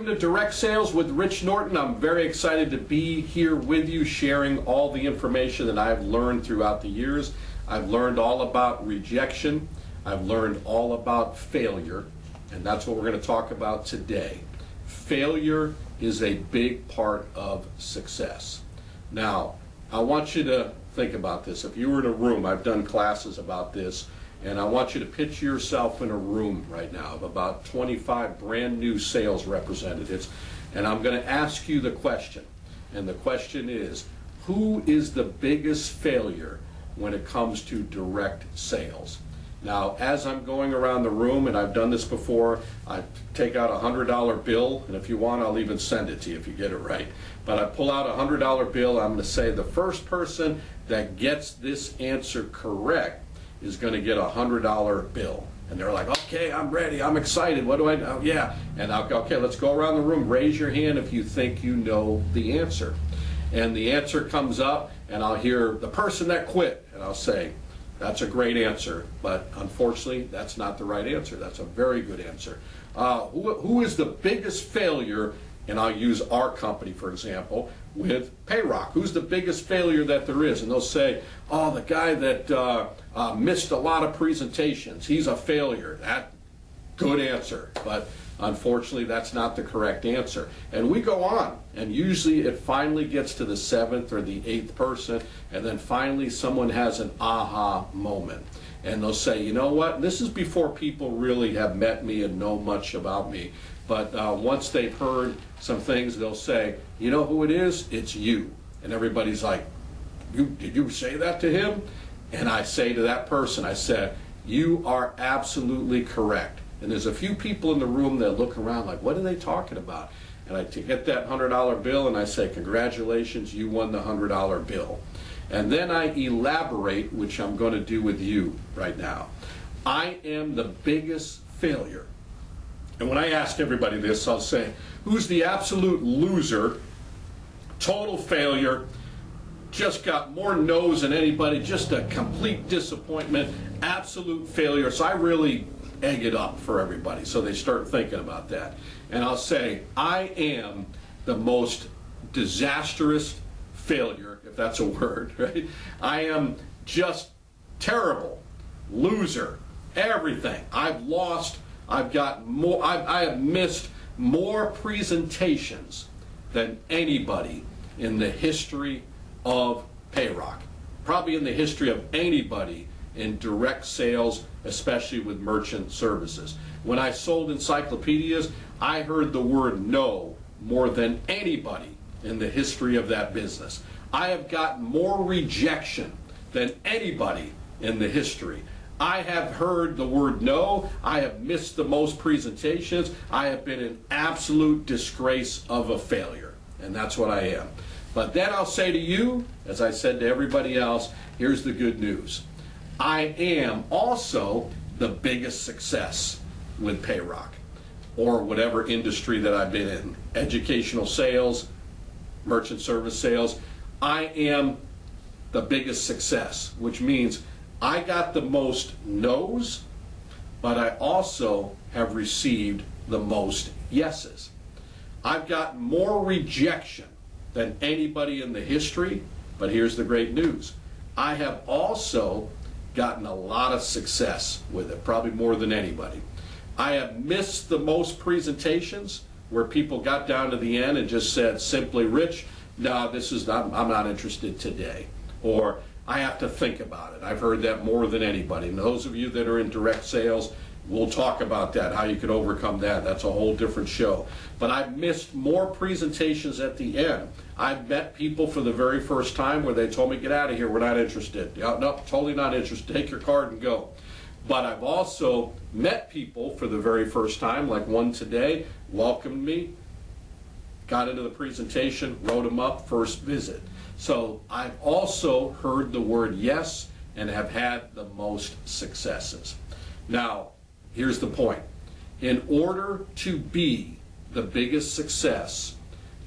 to Direct Sales with Rich Norton. I'm very excited to be here with you, sharing all the information that I've learned throughout the years. I've learned all about rejection. I've learned all about failure, and that's what we're going to talk about today. Failure is a big part of success. Now, I want you to think about this. If you were in a room, I've done classes about this, and I want you to picture yourself in a room right now of about 25 brand new sales representatives, and I'm going to ask you the question. And the question is, who is the biggest failure when it comes to direct sales? Now, as I'm going around the room, and I've done this before, I take out a $100 bill, and if you want, I'll even send it to you if you get it right. But I pull out a $100 bill, I'm going to say the first person that gets this answer correct is going to get a $100 bill. And they're like, okay, I'm ready, I'm excited, what do I know? Yeah. And I'll go, okay, let's go around the room, raise your hand if you think you know the answer. And the answer comes up, and I'll hear the person that quit, and I'll say, that's a great answer, but unfortunately, that's not the right answer. That's a very good answer. Who is the biggest failure, and I'll use our company, for example, with Payrock. Who's the biggest failure that there is? And they'll say, oh, the guy that missed a lot of presentations, he's a failure. That good answer, but unfortunately, that's not the correct answer. And we go on, and usually it finally gets to the 7th or the 8th person, and then finally someone has an aha moment. And they'll say, you know what, this is before people really have met me and know much about me. But once they've heard some things, they'll say, you know who it is? It's you. And everybody's like, did you say that to him? And I say to that person, I said, you are absolutely correct. And there's a few people in the room that look around like, what are they talking about? And I get that $100 bill and I say, congratulations, you won the $100 bill. And then I elaborate, which I'm going to do with you right now. I am the biggest failure. And when I ask everybody this, I'll say, who's the absolute loser, total failure, just got more no's than anybody, just a complete disappointment, absolute failure. So I really egg it up for everybody so they start thinking about that. And I'll say, I am the most disastrous failure, if that's a word, right? I am just terrible, loser, everything. I've lost, I've got more, I have missed more presentations than anybody in the history of Payrock. Probably in the history of anybody in direct sales, especially with merchant services. When I sold encyclopedias, I heard the word no more than anybody in the history of that business. I have gotten more rejection than anybody in the history. I have heard the word no. I have missed the most presentations. I have been an absolute disgrace of a failure, and that's what I am. But then I'll say to you, as I said to everybody else, here's the good news. I am also the biggest success with Payrock, or whatever industry that I've been in, educational sales, merchant service sales. I am the biggest success, which means I got the most no's, but I also have received the most yeses. I've got more rejection than anybody in the history, but here's the great news. I have also gotten a lot of success with it, probably more than anybody. I have missed the most presentations where people got down to the end and just said simply, Rich, no, this is not, I'm not interested today. Or I have to think about it. I've heard that more than anybody. And those of you that are in direct sales, we'll talk about that, how you can overcome that. That's a whole different show. But I've missed more presentations at the end. I've met people for the very first time where they told me, get out of here, we're not interested. No, totally not interested. Take your card and go. But I've also met people for the very first time, like one today, welcomed me, got into the presentation, wrote them up, first visit. So I've also heard the word yes and have had the most successes. Now, here's the point. In order to be the biggest success,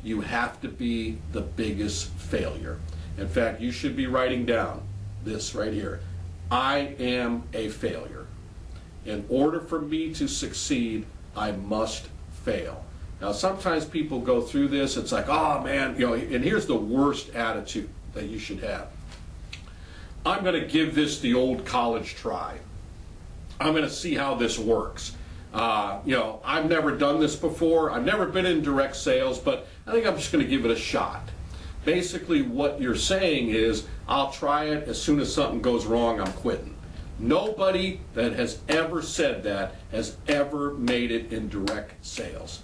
you have to be the biggest failure. In fact, you should be writing down this right here. I am a failure. In order for me to succeed, I must fail. Now, sometimes people go through this, it's like, oh man, and here's the worst attitude that you should have. I'm going to give this the old college try. I'm going to see how this works. I've never done this before. I've never been in direct sales, but I think I'm just going to give it a shot. Basically, what you're saying is, I'll try it. As soon as something goes wrong, I'm quitting. Nobody that has ever said that has ever made it in direct sales.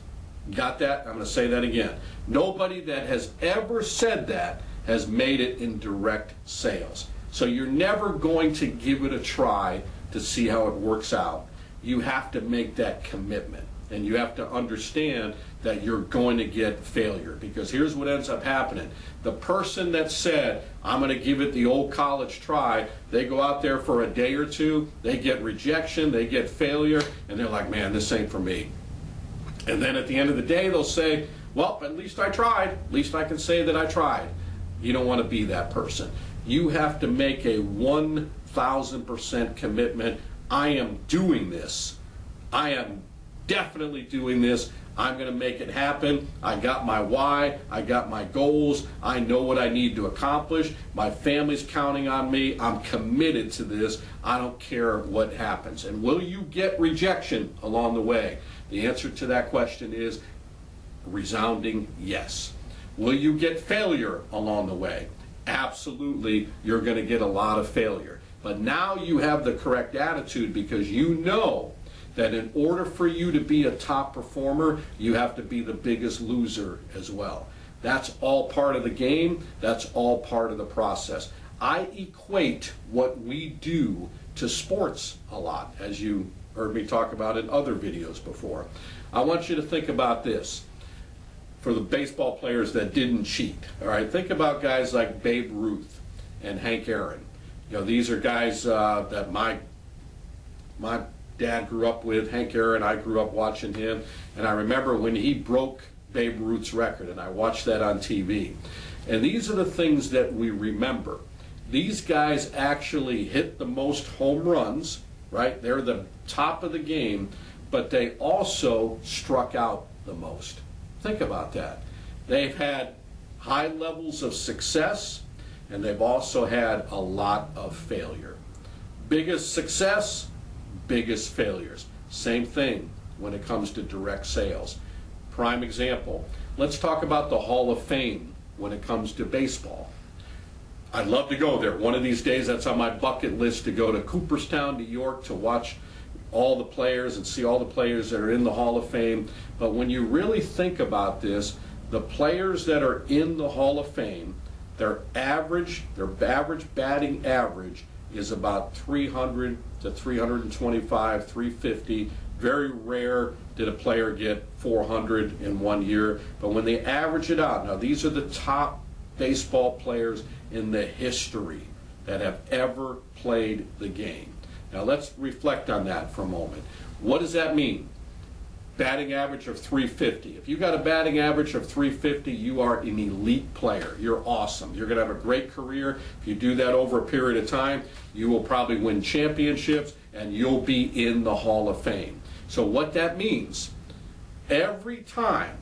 Got that? I'm going to say that again. Nobody that has ever said that has made it in direct sales. So you're never going to give it a try to see how it works out. You have to make that commitment, and you have to understand that you're going to get failure, because here's what ends up happening. The person that said, I'm going to give it the old college try, they go out there for a day or two, they get rejection, they get failure, and they're like, man, this ain't for me. And then at the end of the day, they'll say, well, at least I tried. At least I can say that I tried. You don't want to be that person. You have to make a 1,000% commitment. I am doing this. I am definitely doing this. I'm going to make it happen. I got my why. I got my goals. I know what I need to accomplish. My family's counting on me. I'm committed to this. I don't care what happens. And will you get rejection along the way? The answer to that question is resounding yes. Will you get failure along the way? Absolutely, you're going to get a lot of failure. But now you have the correct attitude, because you know that in order for you to be a top performer, you have to be the biggest loser as well. That's all part of the game. That's all part of the process. I equate what we do to sports a lot, as you heard me talk about in other videos before. I want you to think about this. For the baseball players that didn't cheat, all right, think about guys like Babe Ruth and Hank Aaron. These are guys that my dad grew up with. Hank Aaron, I grew up watching him, and I remember when he broke Babe Ruth's record, and I watched that on TV. And these are the things that we remember. These guys actually hit the most home runs, right? They're the top of the game, but they also struck out the most. Think about that. They've had high levels of success, and they've also had a lot of failure. Biggest success, biggest failures. Same thing when it comes to direct sales. Prime example, let's talk about the Hall of Fame when it comes to baseball. I'd love to go there. One of these days, that's on my bucket list, to go to Cooperstown, New York, to watch all the players and see all the players that are in the Hall of Fame. But when you really think about this, the players that are in the Hall of Fame, their average batting average is about 300 to 325, 350. Very rare did a player get 400 in 1 year. But when they average it out, now these are the top baseball players in the history that have ever played the game. Now let's reflect on that for a moment. What does that mean? Batting average of 350. If you got a batting average of 350, you are an elite player. You're awesome. You're going to have a great career. If you do that over a period of time, you will probably win championships, and you'll be in the Hall of Fame. So what that means, every time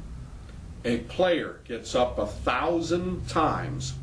a player gets up 1,000 times,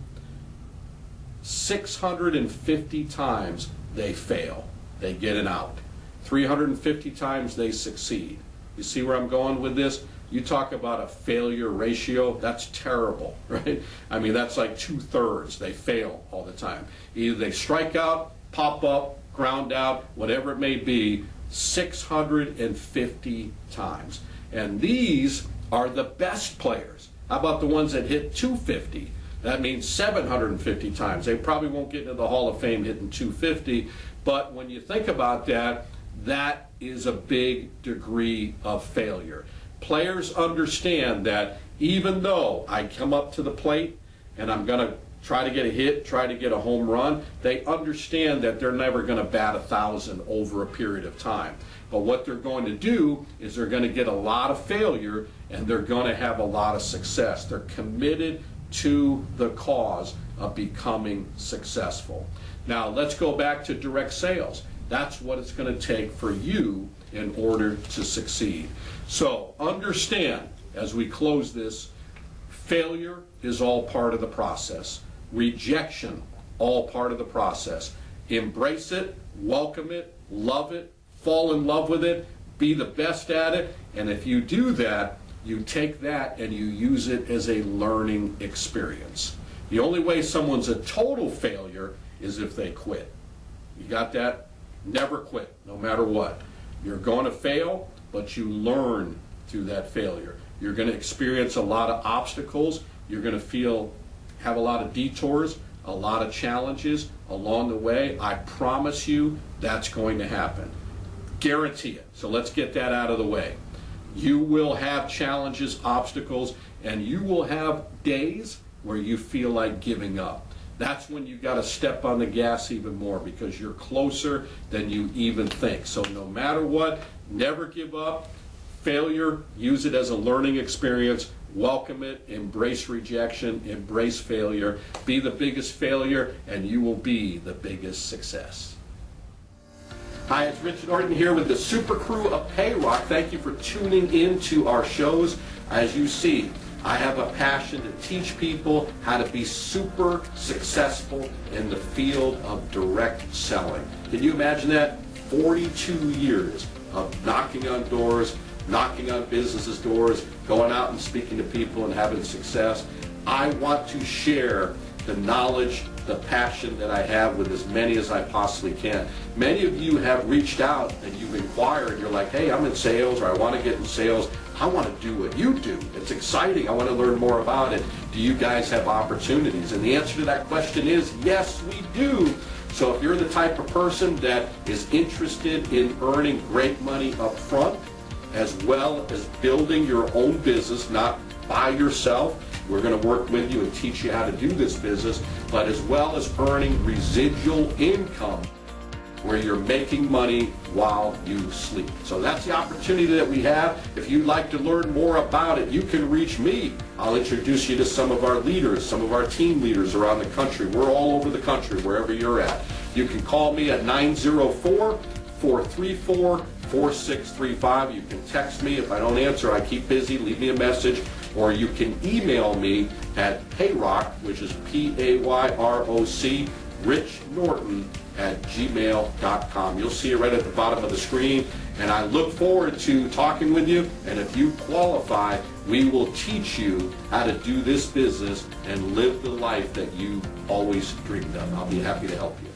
650 times they fail. They get an out. 350 times they succeed. You see where I'm going with this? You talk about a failure ratio, that's terrible, right? I mean, that's like 2/3. They fail all the time. Either they strike out, pop up, ground out, whatever it may be, 650 times. And these are the best players. How about the ones that hit 250? That means 750 times. They probably won't get into the Hall of Fame hitting 250, but when you think about that, that is a big degree of failure. Players understand that even though I come up to the plate and I'm going to try to get a hit, try to get a home run, they understand that they're never going to bat 1,000 over a period of time. But what they're going to do is they're going to get a lot of failure, and they're going to have a lot of success. They're committed to the cause of becoming successful. Now let's go back to direct sales. That's what it's going to take for you in order to succeed. So understand, as we close this, failure is all part of the process. Rejection, all part of the process. Embrace it, welcome it, love it, fall in love with it, be the best at it, and if you do that, you take that and you use it as a learning experience. The only way someone's a total failure is if they quit. You got that? Never quit, no matter what. You're going to fail, but you learn through that failure. You're going to experience a lot of obstacles. You're going to have a lot of detours, a lot of challenges along the way. I promise you that's going to happen. Guarantee it. So let's get that out of the way. You will have challenges, obstacles, and you will have days where you feel like giving up. That's when you got to step on the gas even more, because you're closer than you even think. So no matter what, never give up. Failure, use it as a learning experience. Welcome it, embrace rejection, embrace failure. Be the biggest failure, and you will be the biggest success. Hi, it's Rich Norton here with the super crew of Payrock. Thank you for tuning in to our shows. As you see, I have a passion to teach people how to be super successful in the field of direct selling. Can you imagine that? 42 years of knocking on doors, knocking on businesses' doors, going out and speaking to people and having success. I want to share the knowledge, the passion that I have with as many as I possibly can. Many of you have reached out and you've inquired. You're like, hey, I'm in sales, or I want to get in sales. I want to do what you do. It's exciting. I want to learn more about it. Do you guys have opportunities? And the answer to that question is yes, we do. So if you're the type of person that is interested in earning great money up front, as well as building your own business, not by yourself, we're going to work with you and teach you how to do this business, but as well as earning residual income where you're making money while you sleep. So that's the opportunity that we have. If you'd like to learn more about it, you can reach me. I'll introduce you to some of our leaders, some of our team leaders around the country. We're all over the country, wherever you're at. You can call me at 904-434-4635. You can text me. If I don't answer, I keep busy, leave me a message. Or you can email me at Payrock, which is Payroc, Rich Norton @gmail.com. You'll see it right at the bottom of the screen, and I look forward to talking with you. And if you qualify, we will teach you how to do this business and live the life that you always dreamed of. I'll be happy to help you.